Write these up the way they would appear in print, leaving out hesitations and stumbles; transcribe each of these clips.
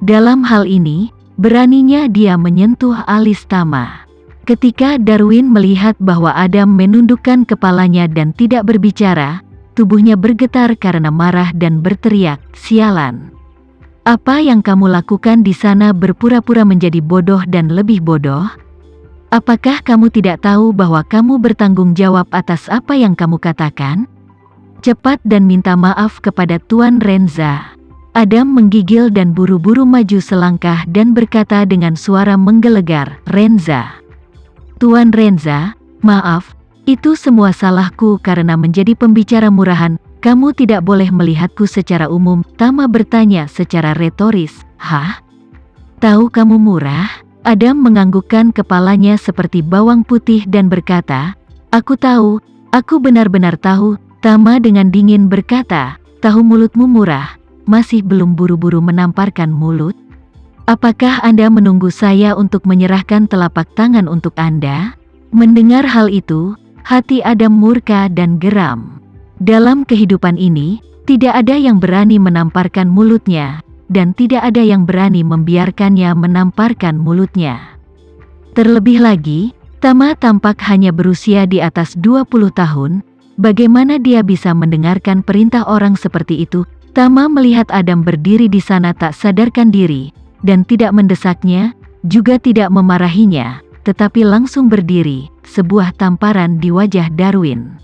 Dalam hal ini, beraninya dia menyentuh alis Tama. Ketika Darwin melihat bahwa Adam menundukkan kepalanya dan tidak berbicara, tubuhnya bergetar karena marah dan berteriak, "Sialan! Apa yang kamu lakukan di sana berpura-pura menjadi bodoh dan lebih bodoh? Apakah kamu tidak tahu bahwa kamu bertanggung jawab atas apa yang kamu katakan? Cepat dan minta maaf kepada Tuan Renza." Adam menggigil dan buru-buru maju selangkah dan berkata dengan suara menggelegar, "Renza. Tuan Renza, maaf, itu semua salahku karena menjadi pembicara murahan. Kamu tidak boleh melihatku secara umum." Tama bertanya secara retoris, "Hah? Tahu kamu murah?" Adam menganggukkan kepalanya seperti bawang putih dan berkata, "Aku tahu, aku benar-benar tahu." Tama dengan dingin berkata, "Tahu mulutmu murah, masih belum buru-buru menamparkan mulut? Apakah Anda menunggu saya untuk menyerahkan telapak tangan untuk Anda?" Mendengar hal itu, hati Adam murka dan geram. Dalam kehidupan ini, tidak ada yang berani menamparkan mulutnya, dan tidak ada yang berani membiarkannya menamparkan mulutnya. Terlebih lagi, Tama tampak hanya berusia di atas 20 tahun, bagaimana dia bisa mendengarkan perintah orang seperti itu? Tama melihat Adam berdiri di sana tak sadarkan diri, dan tidak mendesaknya, juga tidak memarahinya, tetapi langsung berdiri, sebuah tamparan di wajah Darwin.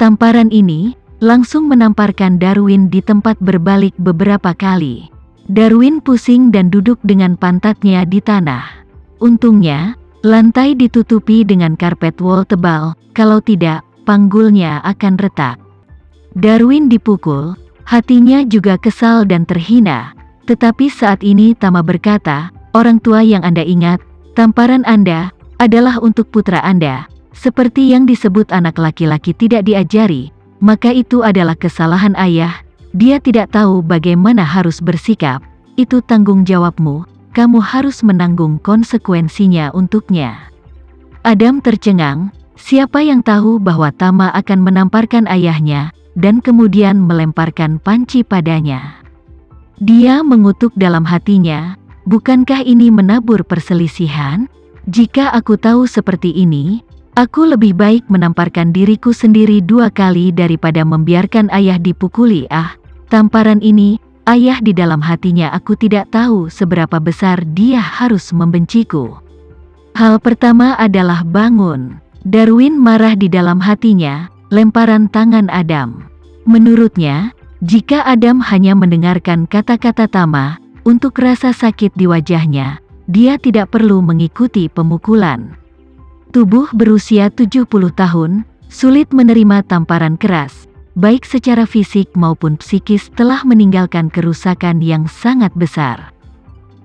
Tamparan ini langsung menamparkan Darwin di tempat berbalik beberapa kali. Darwin pusing dan duduk dengan pantatnya di tanah. Untungnya, lantai ditutupi dengan karpet wol tebal, kalau tidak, panggulnya akan retak. Darwin dipukul, hatinya juga kesal dan terhina. Tetapi saat ini Tama berkata, "Orang tua yang Anda ingat, tamparan Anda adalah untuk putra Anda. Seperti yang disebut anak laki-laki tidak diajari, maka itu adalah kesalahan ayah. Dia tidak tahu bagaimana harus bersikap. Itu tanggung jawabmu, kamu harus menanggung konsekuensinya untuknya." Adam tercengang, siapa yang tahu bahwa Tama akan menamparkan ayahnya, dan kemudian melemparkan panci padanya. Dia mengutuk dalam hatinya, "Bukankah ini menabur perselisihan? Jika aku tahu seperti ini, aku lebih baik menamparkan diriku sendiri 2 kali daripada membiarkan ayah dipukuli." Tamparan ini, ayah di dalam hatinya aku tidak tahu seberapa besar dia harus membenciku. Hal pertama adalah bangun. Darwin marah di dalam hatinya, lemparan tangan Adam. Menurutnya, jika Adam hanya mendengarkan kata-kata Tama, untuk rasa sakit di wajahnya, dia tidak perlu mengikuti pemukulan. Tubuh berusia 70 tahun, sulit menerima tamparan keras, baik secara fisik maupun psikis telah meninggalkan kerusakan yang sangat besar.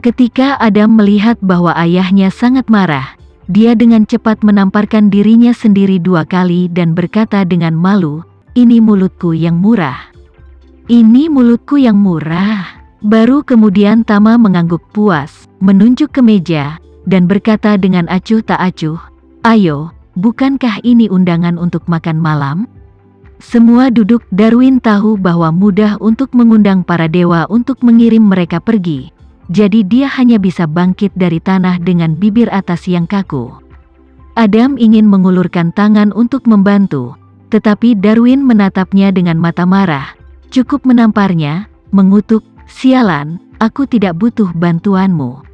Ketika Adam melihat bahwa ayahnya sangat marah, dia dengan cepat menamparkan dirinya sendiri 2 kali dan berkata dengan malu, "Ini mulutku yang murah. Ini mulutku yang murah." Baru kemudian Tama mengangguk puas, menunjuk ke meja, dan berkata dengan acuh tak acuh, "Ayo, bukankah ini undangan untuk makan malam?" Semua duduk. Darwin tahu bahwa mudah untuk mengundang para dewa untuk mengirim mereka pergi, jadi dia hanya bisa bangkit dari tanah dengan bibir atas yang kaku. Adam ingin mengulurkan tangan untuk membantu, tetapi Darwin menatapnya dengan mata marah. Cukup menamparnya, mengutuk, "Sialan, aku tidak butuh bantuanmu.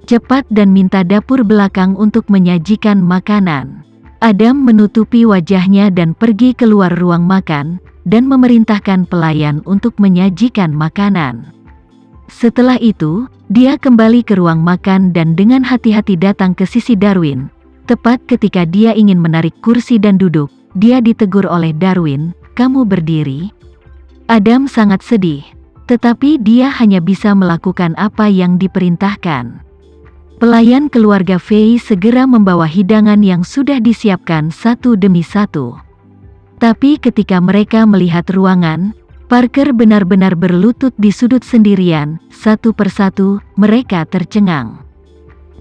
Cepat dan minta dapur belakang untuk menyajikan makanan." Adam menutupi wajahnya dan pergi keluar ruang makan, dan memerintahkan pelayan untuk menyajikan makanan. Setelah itu, dia kembali ke ruang makan dan dengan hati-hati datang ke sisi Darwin. Tepat ketika dia ingin menarik kursi dan duduk, dia ditegur oleh Darwin, "Kamu berdiri." Adam sangat sedih, tetapi dia hanya bisa melakukan apa yang diperintahkan. Pelayan keluarga Fei segera membawa hidangan yang sudah disiapkan satu demi satu. Tapi ketika mereka melihat ruangan, Parker benar-benar berlutut di sudut sendirian. Satu persatu, mereka tercengang.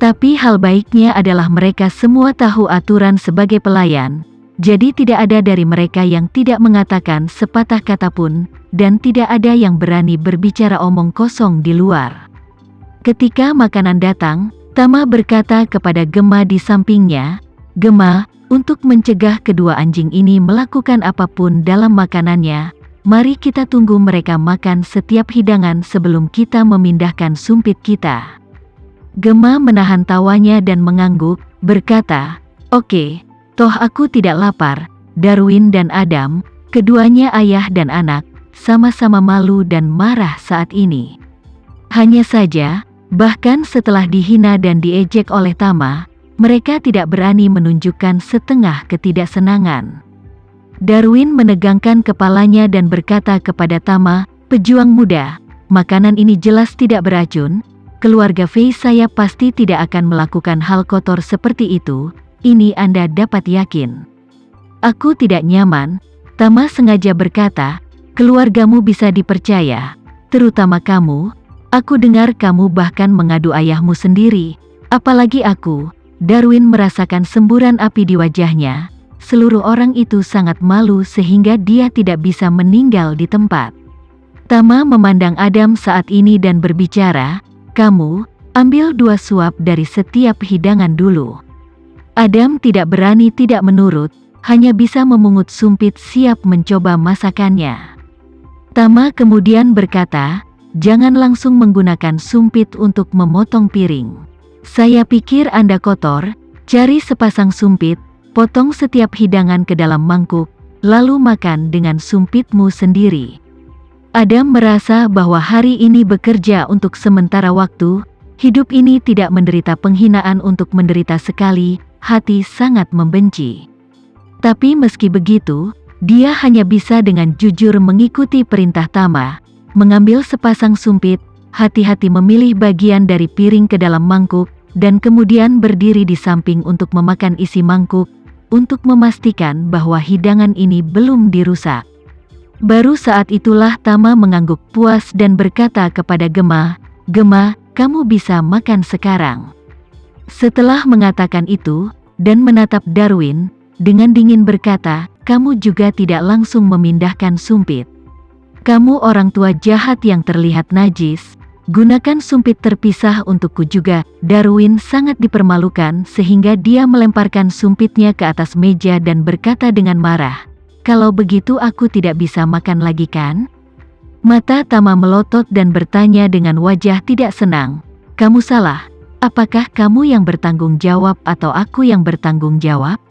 Tapi hal baiknya adalah mereka semua tahu aturan sebagai pelayan, jadi tidak ada dari mereka yang tidak mengatakan sepatah kata pun, dan tidak ada yang berani berbicara omong kosong di luar. Ketika makanan datang, Tama berkata kepada Gema di sampingnya, "Gema, untuk mencegah kedua anjing ini melakukan apapun dalam makanannya, mari kita tunggu mereka makan setiap hidangan sebelum kita memindahkan sumpit kita." Gema menahan tawanya dan mengangguk, berkata, "Oke, toh aku tidak lapar." Darwin dan Adam, keduanya ayah dan anak, sama-sama malu dan marah saat ini. Hanya saja, bahkan setelah dihina dan diejek oleh Tama, mereka tidak berani menunjukkan setengah ketidaksenangan. Darwin menegangkan kepalanya dan berkata kepada Tama, "Pejuang muda, makanan ini jelas tidak beracun. Keluarga Fei saya pasti tidak akan melakukan hal kotor seperti itu, ini Anda dapat yakin." "Aku tidak nyaman," Tama sengaja berkata, "keluargamu bisa dipercaya, terutama kamu. Aku dengar kamu bahkan mengadu ayahmu sendiri, apalagi aku." Darwin merasakan semburan api di wajahnya. Seluruh orang itu sangat malu sehingga dia tidak bisa meninggal di tempat. Tama memandang Adam saat ini dan berbicara, "Kamu, ambil 2 suap dari setiap hidangan dulu." Adam tidak berani tidak menurut, hanya bisa memungut sumpit siap mencoba masakannya. Tama kemudian berkata, "Jangan langsung menggunakan sumpit untuk memotong piring. Saya pikir Anda kotor, cari sepasang sumpit, potong setiap hidangan ke dalam mangkuk, lalu makan dengan sumpitmu sendiri." Adam merasa bahwa hari ini bekerja untuk sementara waktu, hidup ini tidak menderita penghinaan untuk menderita sekali, hati sangat membenci. Tapi meski begitu, dia hanya bisa dengan jujur mengikuti perintah Tama, mengambil sepasang sumpit, hati-hati memilih bagian dari piring ke dalam mangkuk, dan kemudian berdiri di samping untuk memakan isi mangkuk, untuk memastikan bahwa hidangan ini belum dirusak. Baru saat itulah Tama mengangguk puas dan berkata kepada Gema, "Gema, kamu bisa makan sekarang." Setelah mengatakan itu, dan menatap Darwin, dengan dingin berkata, "Kamu juga tidak langsung memindahkan sumpit. Kamu orang tua jahat yang terlihat najis, gunakan sumpit terpisah untukku juga." Darwin sangat dipermalukan sehingga dia melemparkan sumpitnya ke atas meja dan berkata dengan marah, "Kalau begitu aku tidak bisa makan lagi kan?" Mata Tama melotot dan bertanya dengan wajah tidak senang, "Kamu salah, apakah kamu yang bertanggung jawab atau aku yang bertanggung jawab?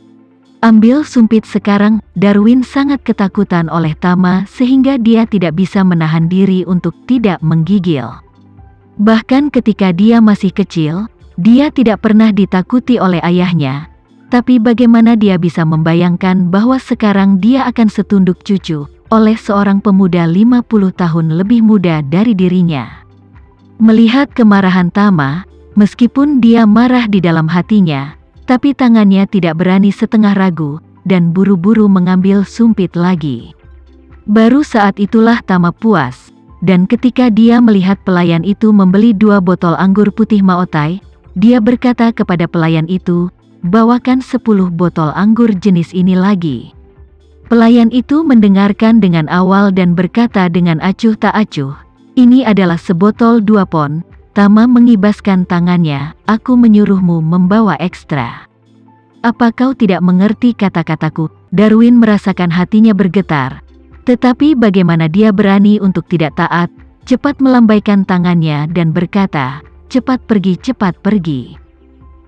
Ambil sumpit sekarang." Darwin sangat ketakutan oleh Tama sehingga dia tidak bisa menahan diri untuk tidak menggigil. Bahkan ketika dia masih kecil, dia tidak pernah ditakuti oleh ayahnya. Tapi bagaimana dia bisa membayangkan bahwa sekarang dia akan setunduk cucu oleh seorang pemuda 50 tahun lebih muda dari dirinya. Melihat kemarahan Tama, meskipun dia marah di dalam hatinya, tapi tangannya tidak berani setengah ragu, dan buru-buru mengambil sumpit lagi. Baru saat itulah Tama puas, dan ketika dia melihat pelayan itu membeli 2 botol anggur putih Maotai, dia berkata kepada pelayan itu, "Bawakan 10 botol anggur jenis ini lagi." Pelayan itu mendengarkan dengan awal dan berkata dengan acuh tak acuh, "Ini adalah sebotol 2 pon." Tama mengibaskan tangannya, "Aku menyuruhmu membawa ekstra. Apa kau tidak mengerti kata-kataku?" Darwin merasakan hatinya bergetar. Tetapi bagaimana dia berani untuk tidak taat, cepat melambaikan tangannya dan berkata, "Cepat pergi, cepat pergi."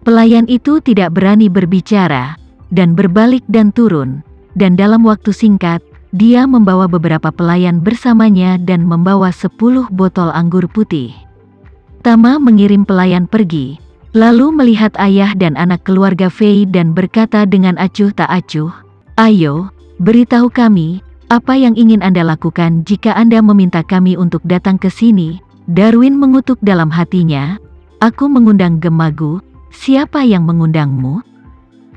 Pelayan itu tidak berani berbicara, dan berbalik dan turun, dan dalam waktu singkat, dia membawa beberapa pelayan bersamanya dan membawa 10 botol anggur putih. Tama mengirim pelayan pergi, lalu melihat ayah dan anak keluarga Fei dan berkata dengan acuh tak acuh, "Ayo, beritahu kami, apa yang ingin Anda lakukan jika Anda meminta kami untuk datang ke sini?" Darwin mengutuk dalam hatinya, "Aku mengundang Gemagu, siapa yang mengundangmu?"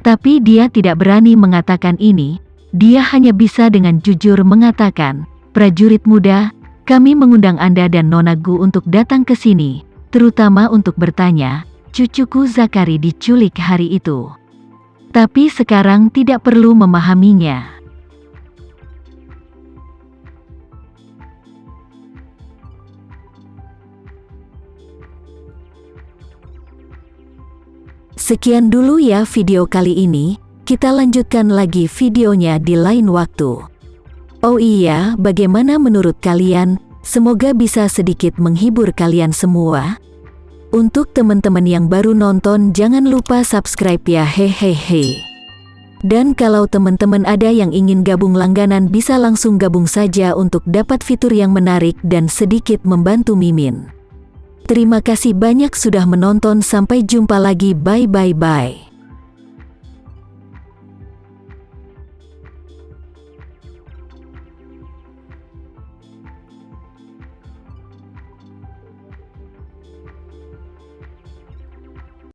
Tapi dia tidak berani mengatakan ini, dia hanya bisa dengan jujur mengatakan, "Prajurit muda, kami mengundang Anda dan Nona Gu untuk datang ke sini, terutama untuk bertanya, cucuku Zakari diculik hari itu. Tapi sekarang tidak perlu memahaminya." Sekian dulu ya video kali ini, kita lanjutkan lagi videonya di lain waktu. Oh iya, bagaimana menurut kalian? Semoga bisa sedikit menghibur kalian semua. Untuk teman-teman yang baru nonton, jangan lupa subscribe ya, hehehe. Dan kalau teman-teman ada yang ingin gabung langganan, bisa langsung gabung saja untuk dapat fitur yang menarik dan sedikit membantu Mimin. Terima kasih banyak sudah menonton, sampai jumpa lagi, bye.